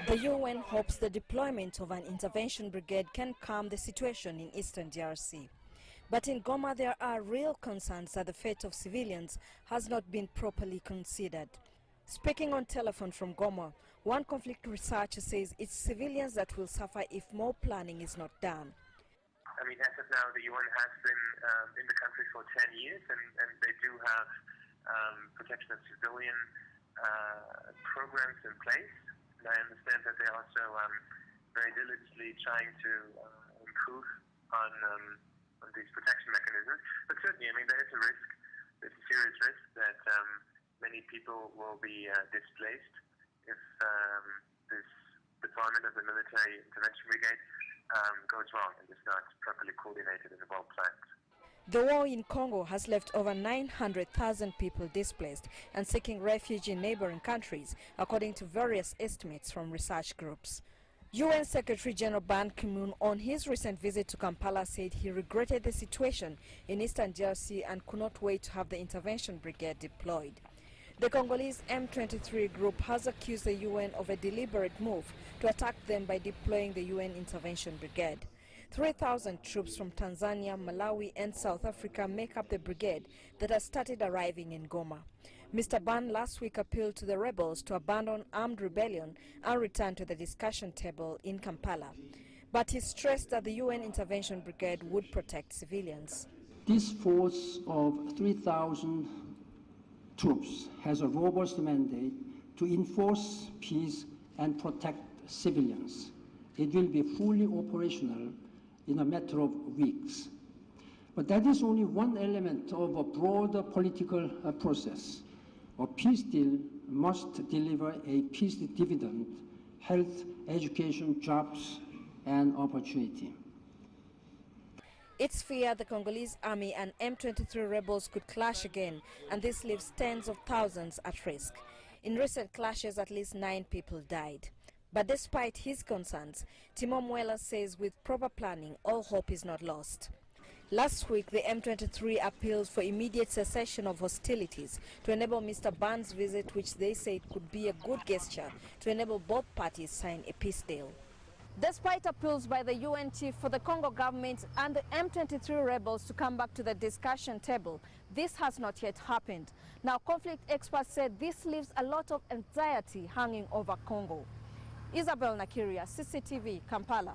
The UN hopes the deployment of an intervention brigade can calm the situation in eastern DRC. But in Goma, there are real concerns that the fate of civilians has not been properly considered. Speaking on telephone from Goma, one conflict researcher says it's civilians that will suffer if more planning is not done. I mean, as of now, the UN has been in the country for 10 years, and they do have protection of civilian programs in place. And I understand that they're also very diligently trying to improve on these protection mechanisms. But certainly, I mean, there is a risk, there's a serious risk that many people will be displaced if this deployment of the military intervention brigade goes wrong and is not properly coordinated and well planned. The war in Congo has left over 900,000 people displaced and seeking refuge in neighboring countries, according to various estimates from research groups. UN Secretary General Ban Ki-moon, on his recent visit to Kampala, said he regretted the situation in eastern DRC and could not wait to have the intervention brigade deployed. The Congolese M23 group has accused the UN of a deliberate move to attack them by deploying the UN intervention brigade. 3,000 troops from Tanzania, Malawi and South Africa make up the brigade that has started arriving in Goma. Mr. Ban last week appealed to the rebels to abandon armed rebellion and return to the discussion table in Kampala. But he stressed that the UN intervention brigade would protect civilians. This force of 3,000 troops has a robust mandate to enforce peace and protect civilians. It will be fully operational in a matter of weeks. But that is only one element of a broader political process. A peace deal must deliver a peace dividend: health, education, jobs, and opportunity. It's feared the Congolese army and M23 rebels could clash again, and this leaves tens of thousands at risk. In recent clashes, at least 9 people died. But despite his concerns, Timo Mwela says with proper planning, all hope is not lost. Last week, the M23 appealed for immediate cessation of hostilities to enable Mr. Ban's visit, which they said could be a good gesture to enable both parties sign a peace deal. Despite appeals by the UN chief for the Congo government and the M23 rebels to come back to the discussion table, this has not yet happened. Now, conflict experts said this leaves a lot of anxiety hanging over Congo. Isabel Nakirya, CCTV, Kampala.